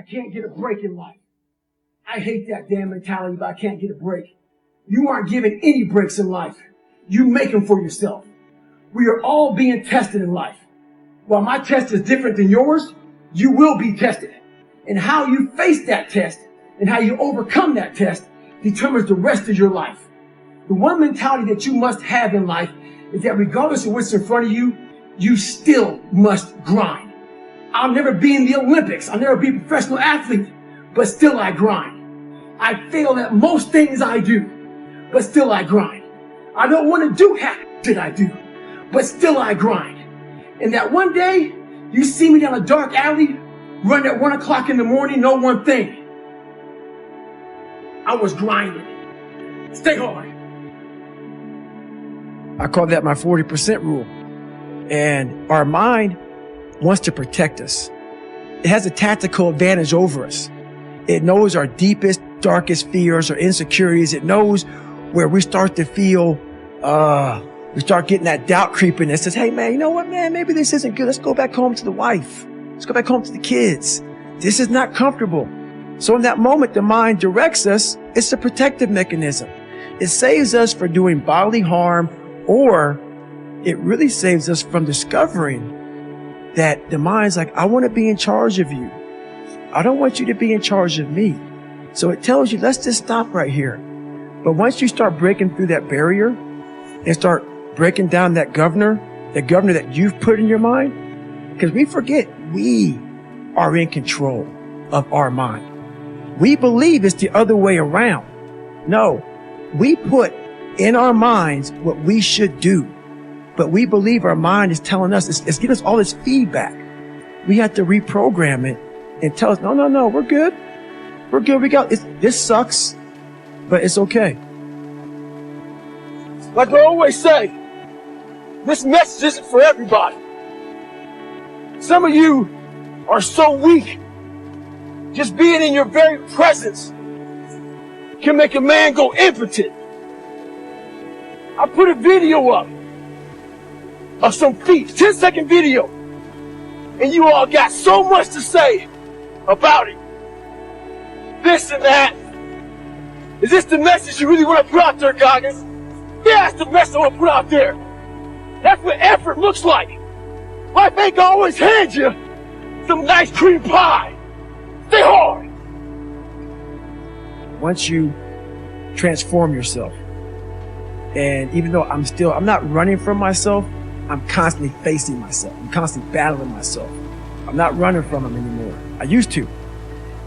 can't get a break in life. I hate that damn mentality, but I can't get a break. You aren't given any breaks in life. You make them for yourself. We are all being tested in life. While my test is different than yours, you will be tested. And how you face that test and how you overcome that test determines the rest of your life. The one mentality that you must have in life is that regardless of what's in front of you, you still must grind. I'll never be in the Olympics. I'll never be a professional athlete, but still I grind. I fail at most things I do, but still I grind. I don't want to do half that I do, but still I grind. And that one day, you see me down a dark alley, run at 1 o'clock in the morning, know one thing. I was grinding. Stay hard. I call that my 40% rule. And our mind wants to protect us. It has a tactical advantage over us. It knows our deepest, darkest fears or insecurities. It knows where we start to feel, we start getting that doubt creeping that says, hey man, you know what, man, maybe this isn't good. Let's go back home to the wife. Let's go back home to the kids. This is not comfortable. So in that moment, the mind directs us. It's a protective mechanism. It saves us from doing bodily harm, or it really saves us from discovering that the mind's like, I want to be in charge of you. I don't want you to be in charge of me. So it tells you, let's just stop right here. But once you start breaking through that barrier and start breaking down that governor that you've put in your mind, because we forget we are in control of our mind. We believe it's the other way around. No, we put in our minds what we should do, but we believe our mind is telling us, it's giving us all this feedback. We have to reprogram it and tell us, no, we're good. We're good. This sucks, but it's okay. Like I always say, this message isn't for everybody. Some of you are so weak. Just being in your very presence can make a man go impotent. I put a video up of some feet, 10-second video, and you all got so much to say about it. This and that. Is this the message you really want to put out there, Goggins? Yeah, that's the message I want to put out there. That's what effort looks like. Life ain't gonna always hand you some nice cream pie. Stay hard. Once you transform yourself, and even though I'm not running from myself, I'm constantly facing myself. I'm constantly battling myself. I'm not running from them anymore. I used to,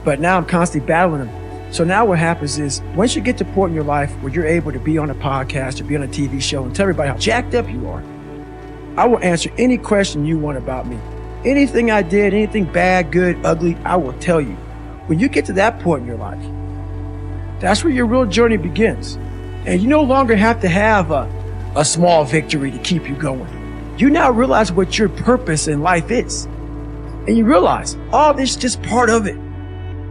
but now I'm constantly battling them. So now what happens is, once you get to a point in your life where you're able to be on a podcast or be on a TV show and tell everybody how jacked up you are, I will answer any question you want about me. Anything I did, anything bad, good, ugly, I will tell you. When you get to that point in your life, that's where your real journey begins. And you no longer have to have a small victory to keep you going. You now realize what your purpose in life is. And you realize all this is just part of it.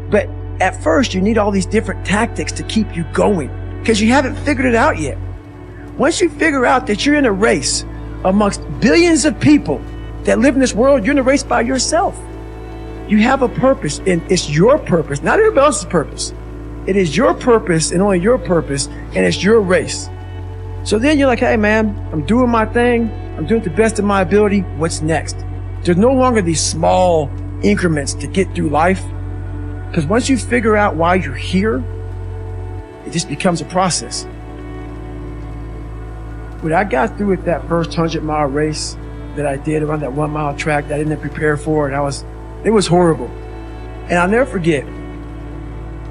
But at first, you need all these different tactics to keep you going because you haven't figured it out yet. Once you figure out that you're in a race amongst billions of people that live in this world, you're in a race by yourself. You have a purpose, and it's your purpose, not everybody else's purpose. It is your purpose and only your purpose, and it's your race. So then you're like, hey man, I'm doing my thing. I'm doing it to the best of my ability. What's next? There's no longer these small increments to get through life. Because once you figure out why you're here, it just becomes a process. When I got through with that first 100-mile race that I did around that 1-mile track that I didn't prepare for, and it was horrible. And I'll never forget,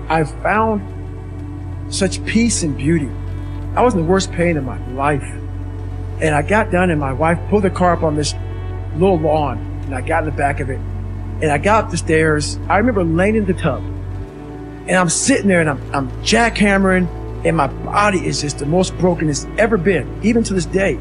I found such peace and beauty. I was in the worst pain of my life. And I got done, and my wife pulled the car up on this little lawn, and I got in the back of it. And I got up the stairs. I remember laying in the tub, and I'm sitting there, and I'm jackhammering, and my body is just the most broken it's ever been, even to this day.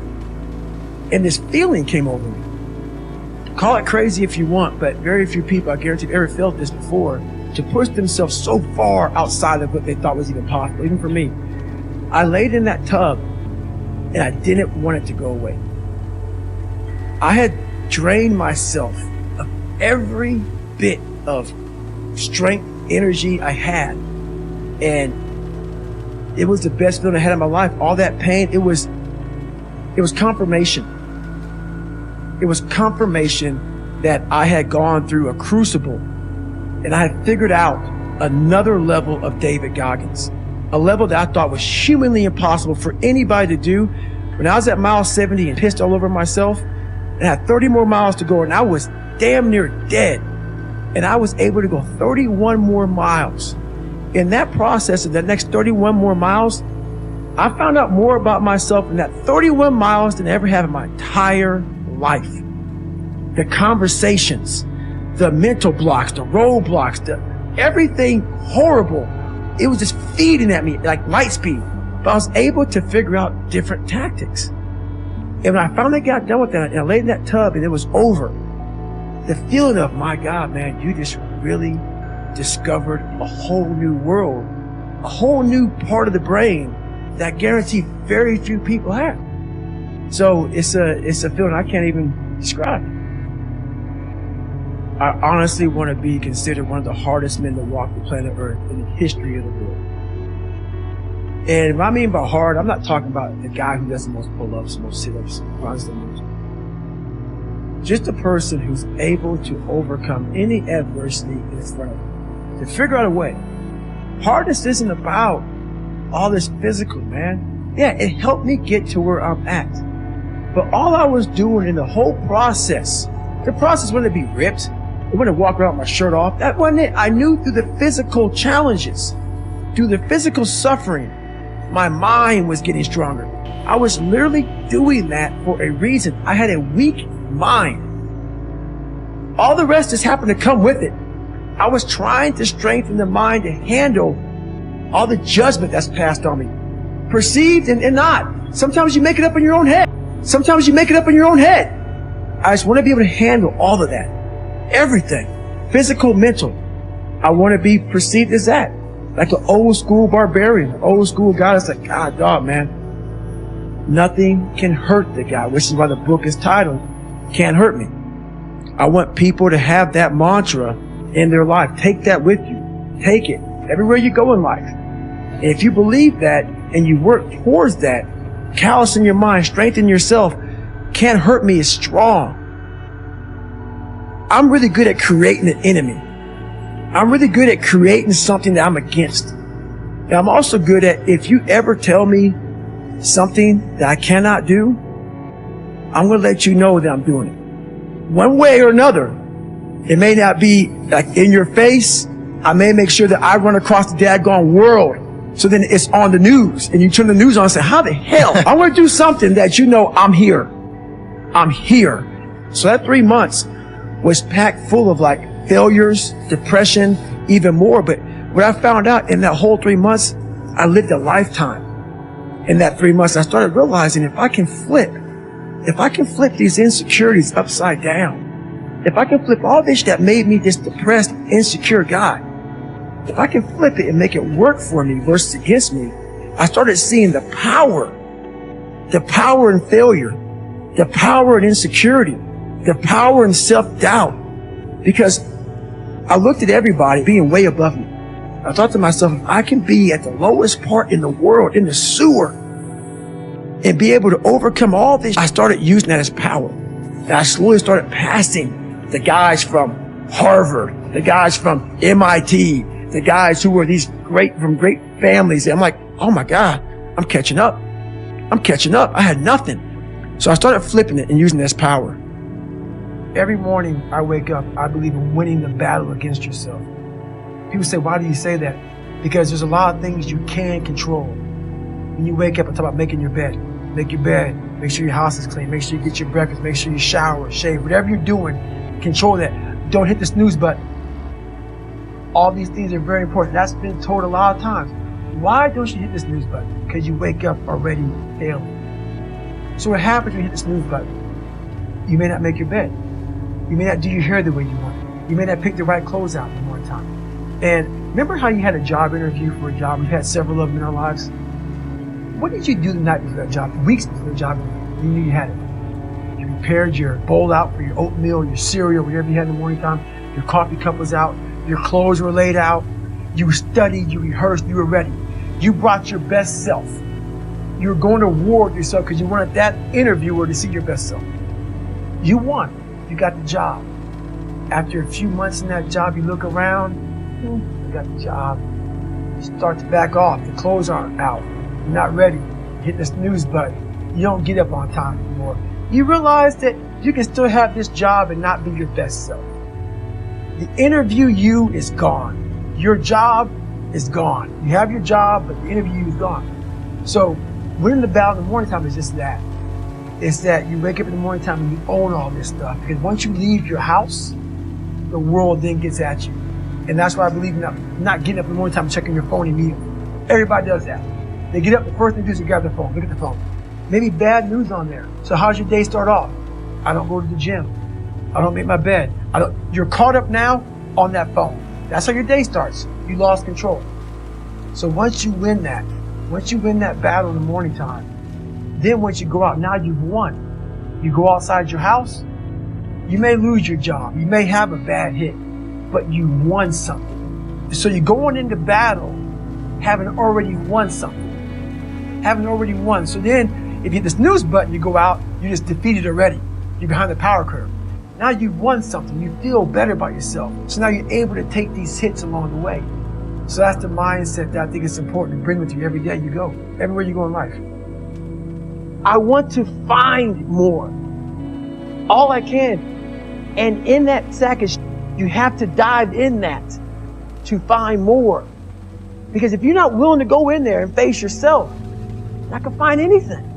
And this feeling came over me. Call it crazy if you want, but very few people, I guarantee, have ever felt this before, to push themselves so far outside of what they thought was even possible, even for me. I laid in that tub, and I didn't want it to go away. I had drained myself of every bit of strength, energy I had. And it was the best feeling I had in my life. All that pain, it was confirmation. It was confirmation that I had gone through a crucible and I had figured out another level of David Goggins, a level that I thought was humanly impossible for anybody to do. When I was at mile 70 and pissed all over myself and had 30 more miles to go and I was damn near dead, and I was able to go 31 more miles. In that process of the next 31 more miles, I found out more about myself in that 31 miles than I ever have in my entire life. The conversations, the mental blocks, the roadblocks, everything horrible. It was just feeding at me like light speed. But I was able to figure out different tactics. And when I finally got done with that, and I laid in that tub and it was over, the feeling of, my God, man, you just really discovered a whole new world, a whole new part of the brain that I guarantee very few people have. So it's a feeling I can't even describe. I honestly want to be considered one of the hardest men to walk the planet Earth in the history of the world. And what I mean by hard, I'm not talking about the guy who does the most pull-ups, the most sit-ups, runs the most. Just a person who's able to overcome any adversity in front of him, to figure out a way. Hardness isn't about all this physical, man. Yeah, it helped me get to where I'm at. But all I was doing in the whole process, the process wasn't to be ripped. I wasn't to walk around with my shirt off. That wasn't it. I knew through the physical challenges, through the physical suffering, my mind was getting stronger. I was literally doing that for a reason. I had a weak mind. All the rest just happened to come with it. I was trying to strengthen the mind to handle all the judgment that's passed on me. Perceived and not. Sometimes you make it up in your own head. Sometimes you make it up in your own head. I just want to be able to handle all of that. Everything. Physical, mental. I want to be perceived as that. Like an old school barbarian, an old school guy that's like, God, dog, man. Nothing can hurt the guy, which is why the book is titled, Can't Hurt Me. I want people to have that mantra in their life. Take that with you. Take it everywhere you go in life. And if you believe that and you work towards that, callous in your mind, strengthen yourself, can't hurt me is strong. I'm really good at creating an enemy. I'm really good at creating something that I'm against. And I'm also good at, if you ever tell me something that I cannot do, I'm going to let you know that I'm doing it. One way or another. It may not be like in your face. I may make sure that I run across the daggone world. So then it's on the news and you turn the news on and say, how the hell? I want to do something that you know I'm here. I'm here. So that 3 months was packed full of like failures, depression, even more. But what I found out in that whole 3 months, I lived a lifetime. In that 3 months, I started realizing if I can flip these insecurities upside down, if I can flip all this that made me this depressed, insecure guy, if I can flip it and make it work for me versus against me, I started seeing the power in failure, the power in insecurity, the power in self-doubt. Because I looked at everybody being way above me. I thought to myself, if I can be at the lowest part in the world, in the sewer, and be able to overcome all this, I started using that as power. And I slowly started passing the guys from Harvard, the guys from MIT, the guys who were from great families. And I'm like, oh my God, I'm catching up. I had nothing. So I started flipping it and using it as power. Every morning I wake up, I believe in winning the battle against yourself. People say, why do you say that? Because there's a lot of things you can control. When you wake up, I talk about making your bed. Make your bed. Make sure your house is clean. Make sure you get your breakfast. Make sure you shower, shave. Whatever you're doing, control that. Don't hit the snooze button. All these things are very important. That's been told a lot of times. Why don't you hit the snooze button? Because you wake up already failing. So what happens when you hit the snooze button? You may not make your bed. You may not do your hair the way you want it. You may not pick the right clothes out in one time. And remember how you had a job interview for a job? We've had several of them in our lives. What did you do the night before that job, weeks before the job interview? You knew you had it. You prepared your bowl out for your oatmeal, your cereal, whatever you had in the morning time. Your coffee cup was out. Your clothes were laid out. You studied, you rehearsed, you were ready. You brought your best self. You were going to war with yourself because you wanted that interviewer to see your best self. You won. You got the job. After a few months in that job, you look around, you got the job. You start to back off. The clothes aren't out. You're not ready. You hit the snooze button. You don't get up on time anymore. You realize that you can still have this job and not be your best self. The interview you is gone. Your job is gone. You have your job, but the interview you is gone. So winning the battle in the morning time is just that. It's that you wake up in the morning time and you own all this stuff. Because once you leave your house, the world then gets at you. And that's why I believe in not getting up in the morning time and checking your phone immediately. Everybody does that. They get up, the first thing they do is grab their phone, look at the phone. Maybe bad news on there. So how's your day start off? I don't go to the gym. I don't make my bed. You're caught up now on that phone. That's how your day starts. You lost control. So once you win that battle in the morning time, then once you go out, now you've won. You go outside your house, you may lose your job. You may have a bad hit, but you won something. So you're going into battle having already won something. Having already won. So then if you hit the snooze button, you go out, you just defeated already. You're behind the power curve. Now you've won something. You feel better about yourself. So now you're able to take these hits along the way. So that's the mindset that I think is important to bring with you every day you go, everywhere you go in life. I want to find more. All I can. And in that sack of you have to dive in that to find more. Because if you're not willing to go in there and face yourself, you're not gonna find anything.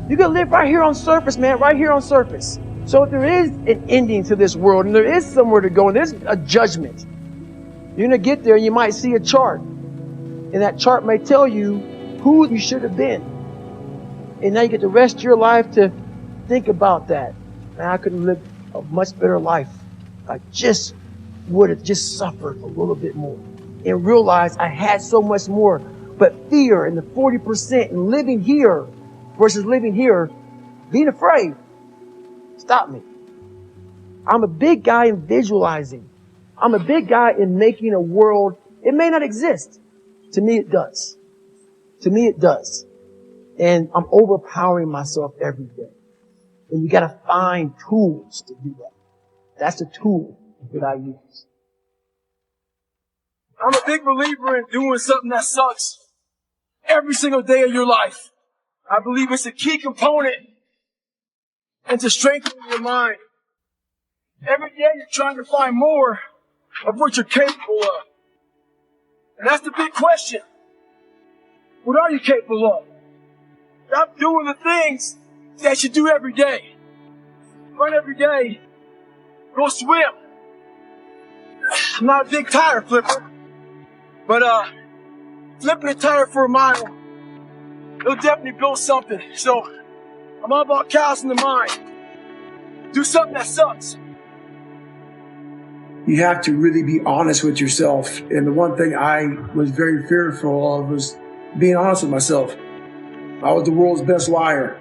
You're gonna live right here on surface, man, right here on surface. So if there is an ending to this world and there is somewhere to go and there's a judgment, you're gonna get there and you might see a chart. And that chart may tell you who you should have been. And now you get the rest of your life to think about that. Man, I could have lived a much better life. I just would have just suffered a little bit more and realized I had so much more. But fear and the 40% and living here versus living here, being afraid, stop me. I'm a big guy in visualizing. I'm a big guy in making a world. It may not exist. To me, it does. To me, it does. And I'm overpowering myself every day. And you got to find tools to do that. That's the tool that I use. I'm a big believer in doing something that sucks every single day of your life. I believe it's a key component into strengthening your mind. Every day you're trying to find more of what you're capable of. And that's the big question. What are you capable of? Stop doing the things that you do every day. Run every day. Go swim. I'm not a big tire flipper, but flipping a tire for a mile, it'll definitely build something. So I'm all about callousing the mind. Do something that sucks. You have to really be honest with yourself. And the one thing I was very fearful of was being honest with myself. I was the world's best liar.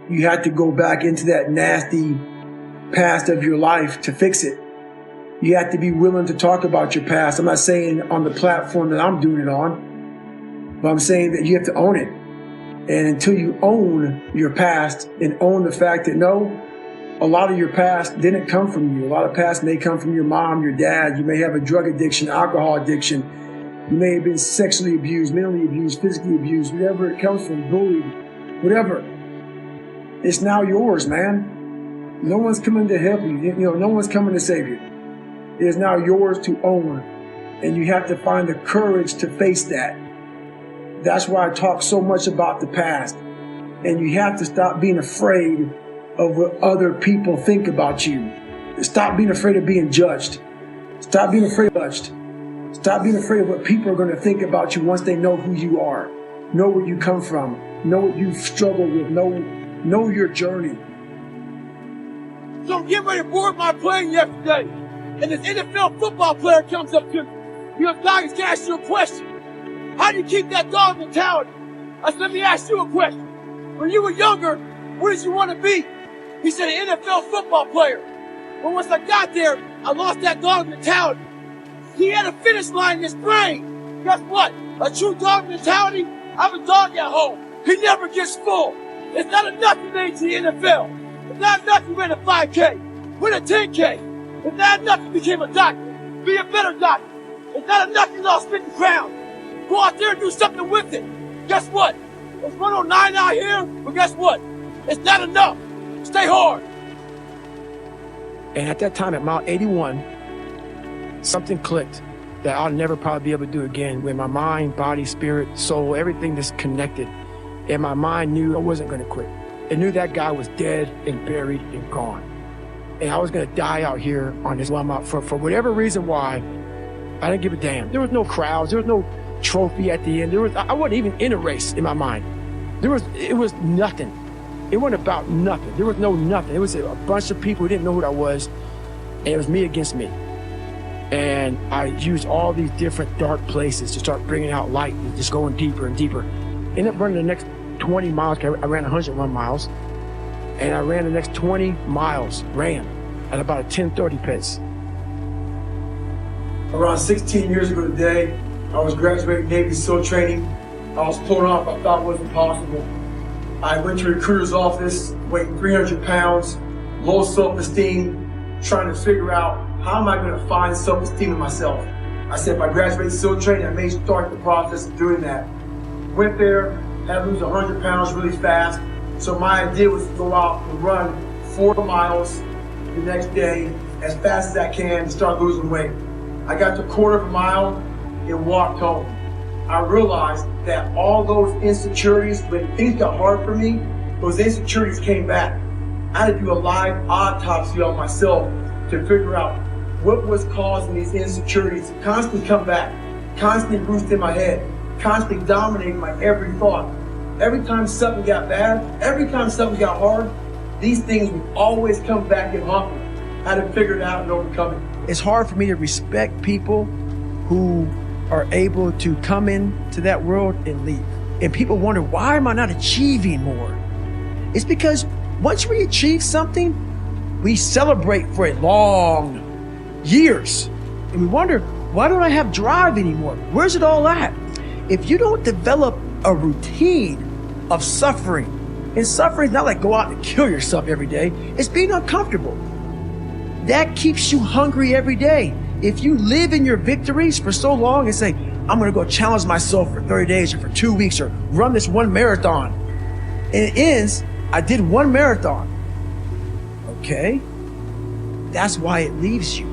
You had to go back into that nasty past of your life to fix it. You have to be willing to talk about your past. I'm not saying on the platform that I'm doing it on, but I'm saying that you have to own it. And until you own your past and own the fact that no, a lot of your past didn't come from you. A lot of past may come from your mom, your dad. You may have a drug addiction, alcohol addiction. You may have been sexually abused, mentally abused, physically abused, whatever it comes from, bullied, whatever. It's now yours, man. No one's coming to help you. No one's coming to save you. It is now yours to own. And you have to find the courage to face that. That's why I talk so much about the past. And you have to stop being afraid of what other people think about you. Stop being afraid of being judged. Stop being afraid of judged. Stop being afraid of what people are going to think about you once they know who you are. Know where you come from. Know what you've struggled with. Know your journey. So I'm getting ready to board my plane yesterday, and this NFL football player comes up to me. He goes, Goggins, can I ask you a question? How do you keep that dog mentality? I said, let me ask you a question. When you were younger, what did you want to be? He said, an NFL football player. But once I got there, I lost that dog mentality. He had a finish line in his brain. Guess what? A true dog mentality, I'm a dog at home. He never gets full. It's not enough you made to the NFL. It's not enough you ran a 5K, win a 10K. It's not enough you became a doctor. Be a better doctor. It's not enough you lost 50 pounds. Go out there and do something with it. Guess what? It's 109 out here, but guess what? It's not enough. Stay hard. And at that time, at mile 81, something clicked that I'll never probably be able to do again, when my mind, body, spirit, soul, everything just connected. And my mind knew I wasn't going to quit. It knew that guy was dead and buried and gone. And I was going to die out here on this one mile. For whatever reason why, I didn't give a damn. There was no crowds. There was no trophy at the end. I wasn't even in a race in my mind. It was nothing. It wasn't about nothing. There was no nothing. It was a bunch of people who didn't know who I was, and it was me against me. And I used all these different dark places to start bringing out light and just going deeper and deeper. Ended up running the next 20 miles. I ran 101 miles, and I ran the next 20 miles, at about a 10:30 pace. Around 16 years ago today, I was graduating Navy SEAL training. I was pulling off I thought wasn't possible. I went to a recruiter's office, weighing 300 pounds, low self-esteem, trying to figure out how am I going to find self-esteem in myself. I said if I graduate SEAL training, I may start the process of doing that. Went there, had to lose 100 pounds really fast. So my idea was to go out and run 4 miles the next day as fast as I can and start losing weight. I got to a quarter of a mile and walked home. I realized that all those insecurities, when things got hard for me, those insecurities came back. I had to do a live autopsy on myself to figure out what was causing these insecurities to constantly come back, constantly roost in my head, constantly dominating my every thought. Every time something got bad, every time something got hard, these things would always come back and haunt me. I had to figure it out and overcome it. It's hard for me to respect people who are able to come into that world and leave. And people wonder, why am I not achieving more? It's because once we achieve something, we celebrate for it long years. And we wonder, why don't I have drive anymore? Where's it all at? If you don't develop a routine of suffering, and suffering is not like go out and kill yourself every day, it's being uncomfortable. That keeps you hungry every day. If you live in your victories for so long and say, I'm gonna go challenge myself for 30 days or for 2 weeks or run this one marathon, and it ends, I did one marathon. Okay, that's why it leaves you.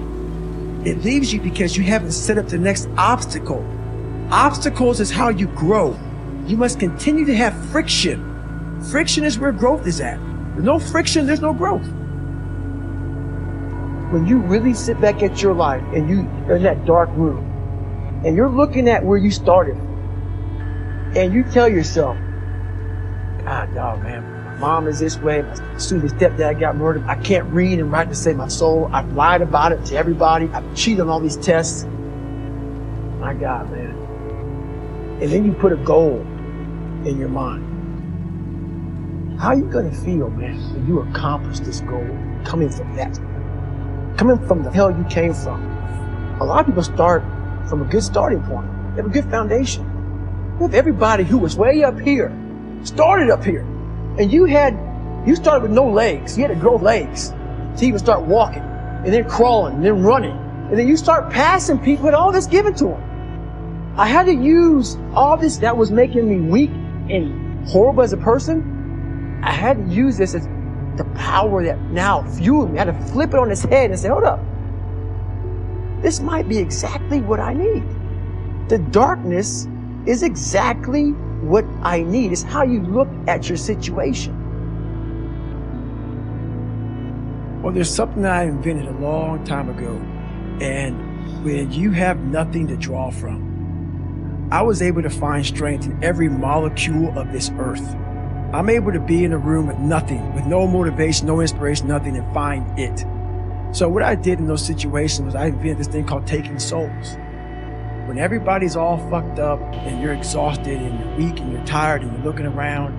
It leaves you because you haven't set up the next obstacle. Obstacles is how you grow. You must continue to have friction. Friction is where growth is at. With no friction, there's no growth. When you really sit back at your life and you're in that dark room and you're looking at where you started and you tell yourself, God, dog, man, my mom is this way. My student stepdad got murdered. I can't read and write to save my soul. I've lied about it to everybody. I've cheated on all these tests. My God, man. And then you put a goal in your mind. How are you going to feel, man, when you accomplish this goal coming from that? Coming from the hell you came from. A lot of people start from a good starting point. They have a good foundation. You have everybody who was way up here, started up here. And you started with no legs. You had to grow legs to even start walking, and then crawling, and then running. And then you start passing people with all this given to them. I had to use all this that was making me weak and horrible as a person. I had to use this as the power that now fueled me. I had to flip it on its head and say, hold up. This might be exactly what I need. The darkness is exactly what I need. It's how you look at your situation. Well, there's something that I invented a long time ago. And when you have nothing to draw from, I was able to find strength in every molecule of this earth. I'm able to be in a room with nothing, with no motivation, no inspiration, nothing, and find it. So what I did in those situations was I invented this thing called taking souls. When everybody's all fucked up and you're exhausted and you're weak and you're tired and you're looking around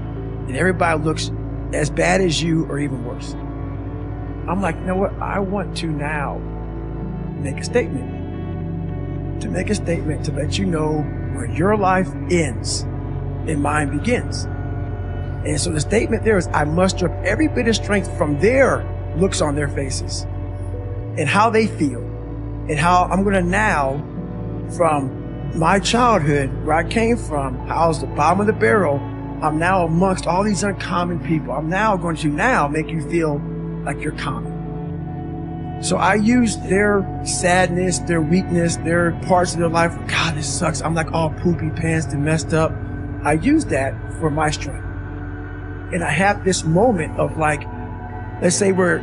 and everybody looks as bad as you or even worse, I'm like, you know what? I want to now make a statement. to make a statement to let you know where your life ends and mine begins. And so the statement there is, I muster up every bit of strength from their looks on their faces and how they feel, and how I'm going to now, from my childhood, where I came from, how I was the bottom of the barrel, I'm now amongst all these uncommon people. I'm now going to now make you feel like you're common. So I use their sadness, their weakness, their parts of their life. God, this sucks. I'm like all poopy pants and messed up. I use that for my strength. And I have this moment of like, let's say we're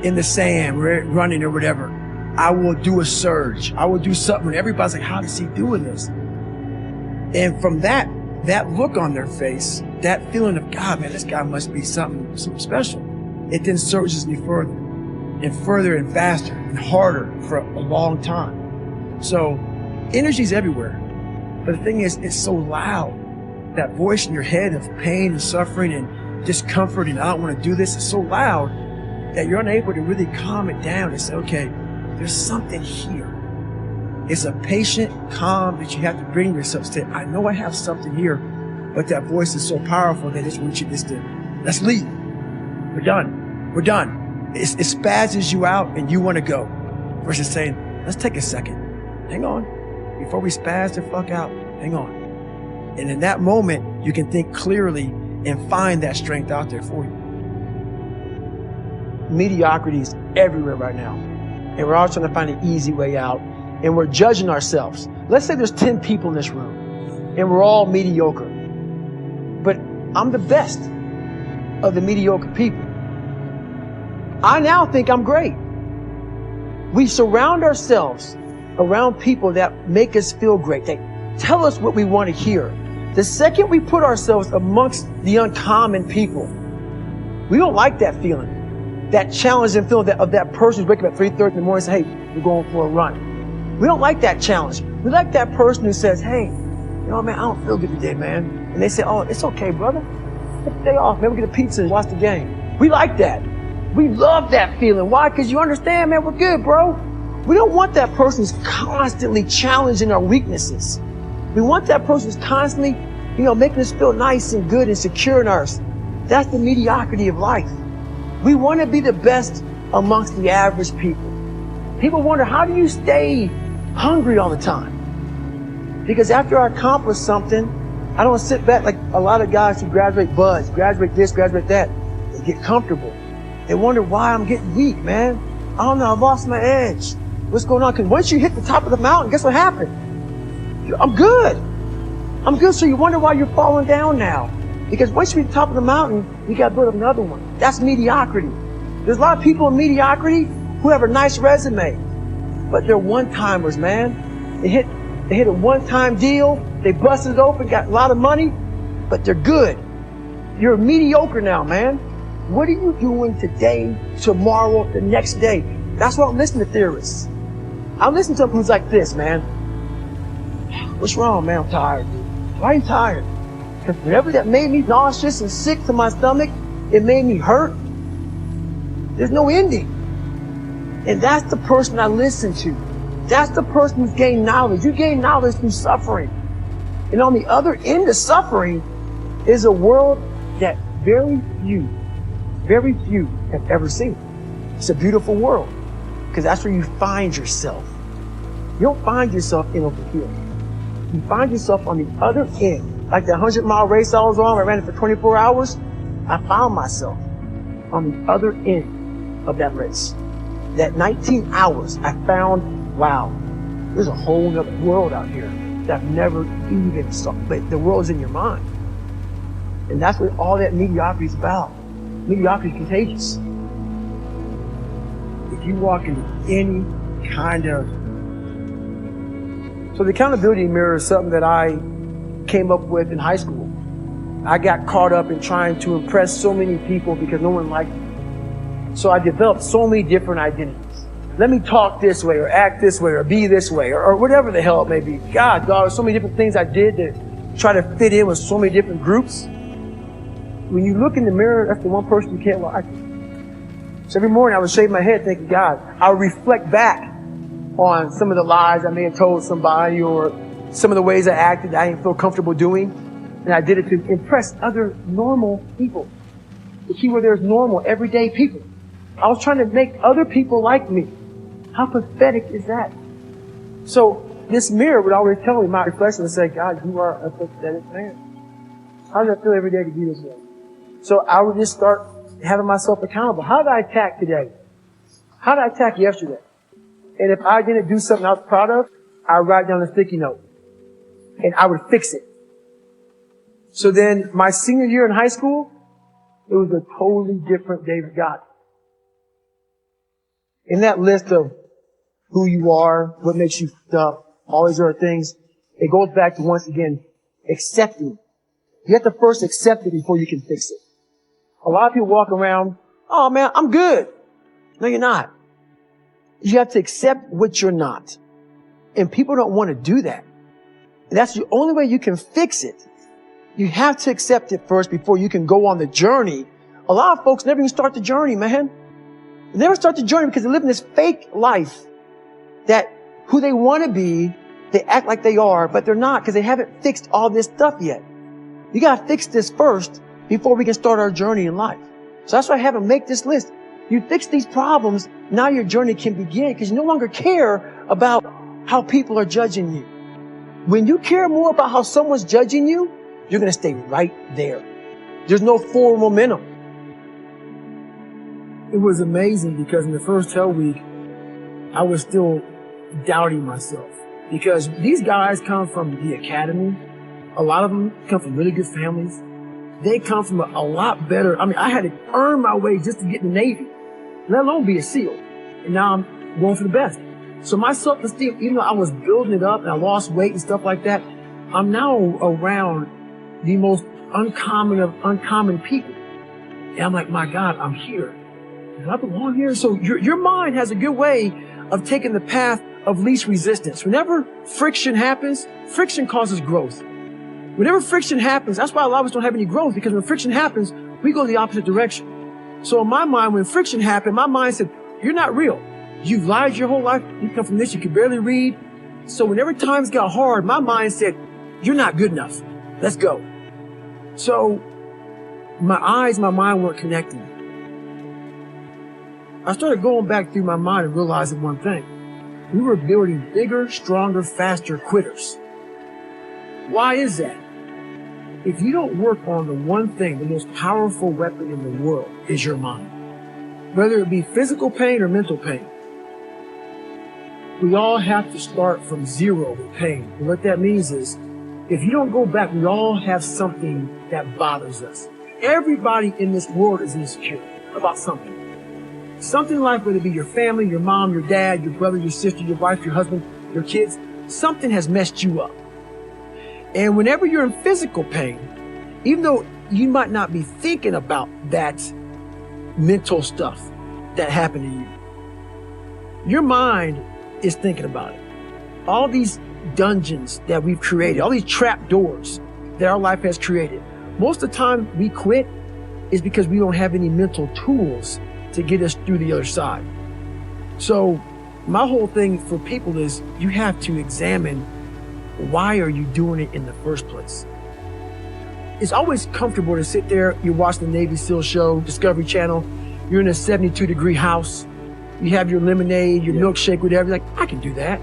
in the sand, we're running or whatever. I will do a surge. I will do something and everybody's like, how is he doing this? And from that look on their face, that feeling of, God, man, this guy must be something special. It then surges me further and faster and harder for a long time. So energy's everywhere. But the thing is, it's so loud. That voice in your head of pain and suffering and discomfort and I don't want to do this is so loud that you're unable to really calm it down and say, okay, there's something here. It's a patient calm that you have to bring yourself to say, I know I have something here, but that voice is so powerful that it wants you just to, let's leave. We're done. We're done. It spazzes you out and you want to go versus saying, let's take a second. Hang on. Before we spaz the fuck out, hang on. And in that moment, you can think clearly and find that strength out there for you. Mediocrity is everywhere right now. And we're all trying to find an easy way out. And we're judging ourselves. Let's say there's 10 people in this room and we're all mediocre. But I'm the best of the mediocre people. I now think I'm great. We surround ourselves around people that make us feel great. They tell us what we want to hear. The second we put ourselves amongst the uncommon people, we don't like that feeling. That challenging feeling of that person who's waking up at 3:30 in the morning and says, hey, we're going for a run. We don't like that challenge. We like that person who says, hey, you know, man, I don't feel good today, man. And they say, oh, it's okay, brother. Take the day off, man. We'll get a pizza and watch the game. We like that. We love that feeling. Why? Because you understand, man, we're good, bro. We don't want that person who's constantly challenging our weaknesses. We want that person who's constantly, making us feel nice and good and secure in ours. That's the mediocrity of life. We want to be the best amongst the average people. People wonder, how do you stay hungry all the time? Because after I accomplish something, I don't sit back like a lot of guys who graduate buds, graduate this, graduate that. They get comfortable. They wonder why I'm getting weak, man. I don't know, I've lost my edge. What's going on? Because once you hit the top of the mountain, guess what happened? I'm good. I'm good. So you wonder why you're falling down now. Because once you hit the top of the mountain, you got to build up another one. That's mediocrity. There's a lot of people in mediocrity who have a nice resume, but they're one-timers, man. They hit a one-time deal. They busted it open, got a lot of money, but they're good. You're mediocre now, man. What are you doing today, tomorrow, the next day? That's why I'm listening to theorists. I'm listening to them who's like this, man. What's wrong, man? I'm tired. Why are you tired? Because whatever that made me nauseous and sick to my stomach, it made me hurt. There's no ending. And that's the person I listen to. That's the person who's gained knowledge. You gain knowledge through suffering. And on the other end of suffering is a world that very few have ever seen. It's a beautiful world because that's where you find yourself. You don't find yourself in over here. You find yourself on the other end. Like the 100-mile race I was on, I ran it for 24 hours. I found myself on the other end of that race. That 19 hours, I found, wow, there's a whole other world out here that I've never even saw. But the world's in your mind. And that's what all that mediocrity is about. Mediocrity is contagious. If you walk into any kind of... So the accountability mirror is something that I came up with in high school. I got caught up in trying to impress so many people because no one liked me. So I developed so many different identities. Let me talk this way or act this way or be this way or whatever the hell it may be. God, there's so many different things I did to try to fit in with so many different groups. When you look in the mirror, that's the one person you can't like. So every morning I would shave my head thinking, God, I'll reflect back on some of the lies I may have told somebody or some of the ways I acted that I didn't feel comfortable doing. And I did it to impress other normal people. The key word there is normal, everyday people. I was trying to make other people like me. How pathetic is that? So this mirror would always tell me, my reflection would say, God, you are a pathetic man. How does it feel every day to be this way? So I would just start having myself accountable. How did I attack today? How did I attack yesterday? And if I didn't do something I was proud of, I would write down a sticky note. And I would fix it. So then my senior year in high school, it was a totally different David Goggins. In that list of who you are, what makes you up, all these other things, it goes back to, once again, accepting. You have to first accept it before you can fix it. A lot of people walk around, oh man, I'm good. No, you're not. You have to accept what you're not. And people don't want to do that. And that's the only way you can fix it. You have to accept it first before you can go on the journey. A lot of folks never even start the journey, man. They never start the journey because they live in this fake life that who they want to be, they act like they are, but they're not because they haven't fixed all this stuff yet. You got to fix this first before we can start our journey in life. So that's why I have them make this list. You fix these problems, now your journey can begin because you no longer care about how people are judging you. When you care more about how someone's judging you, you're going to stay right there. There's no forward momentum. It was amazing because in the first hell week, I was still doubting myself because these guys come from the academy. A lot of them come from really good families. They come from a lot better. I mean, I had to earn my way just to get in the Navy, let alone be a SEAL. And now I'm going for the best. So my self-esteem, even though I was building it up and I lost weight and stuff like that, I'm now around the most uncommon of uncommon people. And I'm like, my God, I'm here. Do I belong here? So your mind has a good way of taking the path of least resistance. Whenever friction happens, friction causes growth. Whenever friction happens, that's why a lot of us don't have any growth, because when friction happens, we go the opposite direction. So in my mind, when friction happened, my mind said, you're not real. You've lied your whole life. You come from this, you can barely read. So whenever times got hard, my mind said, you're not good enough. Let's go. So my eyes, my mind weren't connecting. I started going back through my mind and realizing one thing. We were building bigger, stronger, faster quitters. Why is that? If you don't work on the one thing, the most powerful weapon in the world is your mind. Whether it be physical pain or mental pain. We all have to start from zero with pain. And what that means is, if you don't go back, we all have something that bothers us. Everybody in this world is insecure about something. Something like whether it be your family, your mom, your dad, your brother, your sister, your wife, your husband, your kids, something has messed you up. And whenever you're in physical pain, even though you might not be thinking about that mental stuff that happened to you, your mind is thinking about it. All these dungeons that we've created, all these trap doors that our life has created, most of the time we quit is because we don't have any mental tools to get us through the other side. So my whole thing for people is you have to examine, why are you doing it in the first place? It's always comfortable to sit there, you watch the Navy SEAL show, Discovery Channel, you're in a 72-degree house, you have your lemonade, your milkshake, whatever, you're like, I can do that.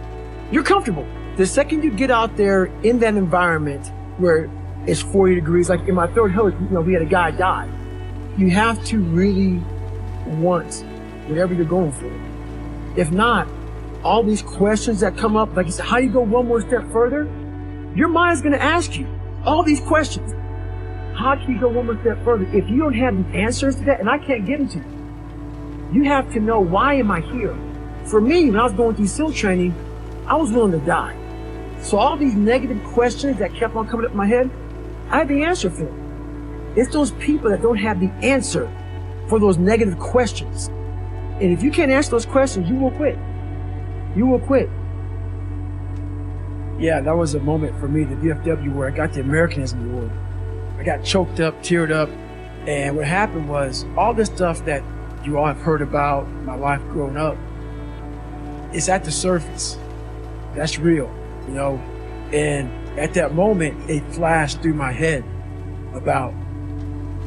You're comfortable. The second you get out there in that environment where it's 40 degrees, like in my third hill, we had a guy die. You have to really want whatever you're going for. If not, all these questions that come up, like you said, how do you go one more step further? Your mind's going to ask you all these questions. How can you go one more step further? If you don't have the answers to that, and I can't give them to you, you have to know, why am I here? For me, when I was going through SEAL training, I was willing to die. So all these negative questions that kept on coming up in my head, I had the answer for them. It's those people that don't have the answer for those negative questions. And if you can't answer those questions, you will quit. You will quit. Yeah, that was a moment for me, the VFW, where I got the Americanism Award. I got choked up, teared up. And what happened was, all this stuff that you all have heard about my life growing up, it's at the surface. That's real, you know. And at that moment, it flashed through my head about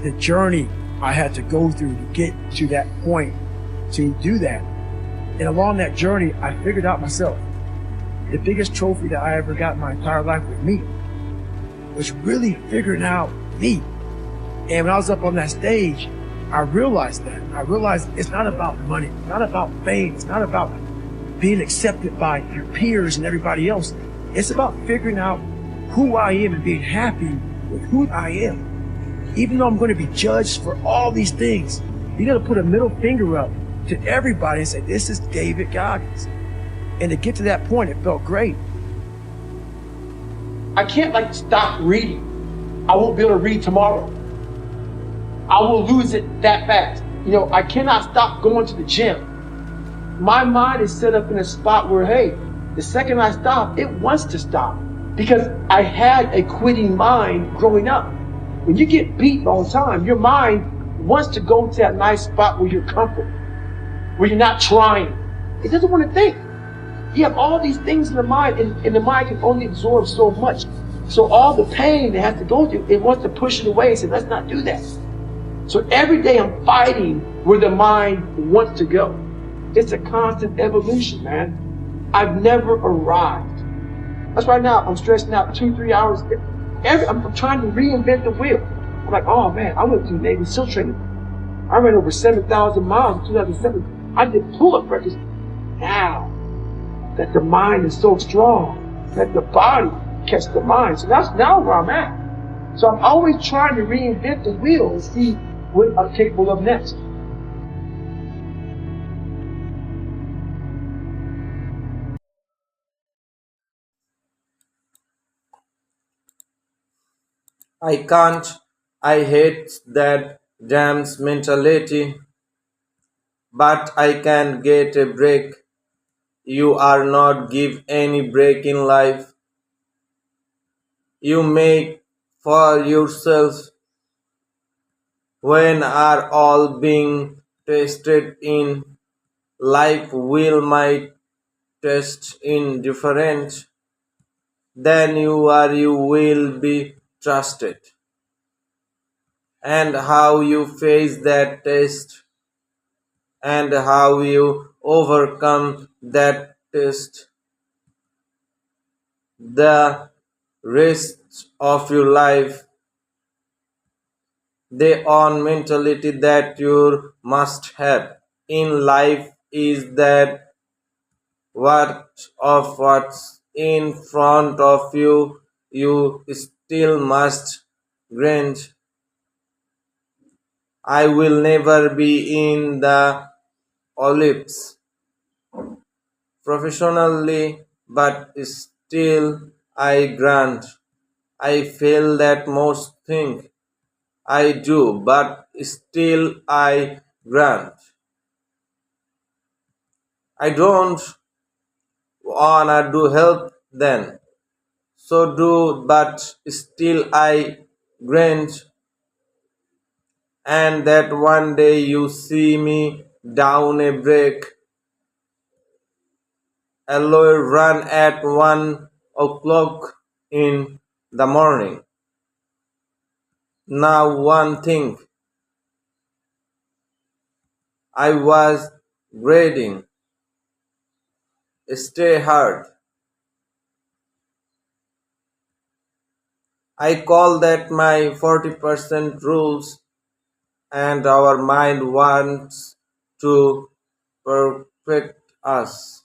the journey I had to go through to get to that point to do that. And along that journey, I figured out myself. The biggest trophy that I ever got in my entire life with me was really figuring out me. And when I was up on that stage, I realized that. I realized it's not about money, it's not about fame, it's not about being accepted by your peers and everybody else. It's about figuring out who I am and being happy with who I am. Even though I'm going to be judged for all these things, you got to put a middle finger up to everybody and say, this is David Goggins. And to get to that point, it felt great. I can't stop reading. I won't be able to read tomorrow. I will lose it that fast. I cannot stop going to the gym. My mind is set up in a spot where, hey, the second I stop, it wants to stop. Because I had a quitting mind growing up. When you get beat all the time, your mind wants to go to that nice spot where you're comfortable, where you're not trying. It doesn't want to think. You have all these things in the mind, and the mind can only absorb so much. So all the pain it has to go through, it wants to push it away and say, let's not do that. So every day I'm fighting where the mind wants to go. It's a constant evolution, man. I've never arrived. That's right now, I'm stressing out 2-3 hours. I'm trying to reinvent the wheel. I'm like, oh man, I went through Navy SEAL training. I ran over 7,000 miles in 2007. I did pull-up records. Now that the mind is so strong, that the body catches the mind. So that's now where I'm at. So I'm always trying to reinvent the wheel and see what I'm capable of next. I can't. I hate that damn mentality, but I can get a break. You are not give any break in life. You make for yourself when are all being tested in life will might test in different than you are you will be trusted. And how you face that test and how you overcome that test the rest of your life the own mentality that you must have in life is that what's in front of you you still must grant. I will never be in the Olympics professionally, but still I grant. I feel that most things I do, but still I grant. I don't wanna do help then, so do, but still I grant. And that one day you see me down a break, alloy run at 1 o'clock in the morning. Now one thing I was grading, stay hard. I call that my 40% rules, and our mind wants to perfect us.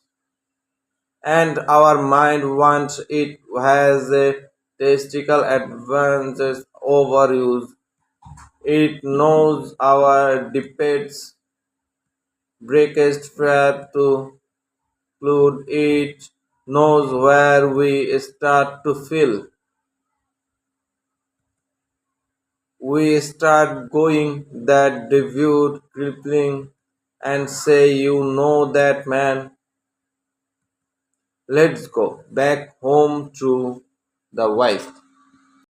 And our mind wants it has a testicle advantage over use. It knows our debates breakest fair to include it knows where we start to feel. We start going that devout crippling and say, you know that man, let's go back home to the wife.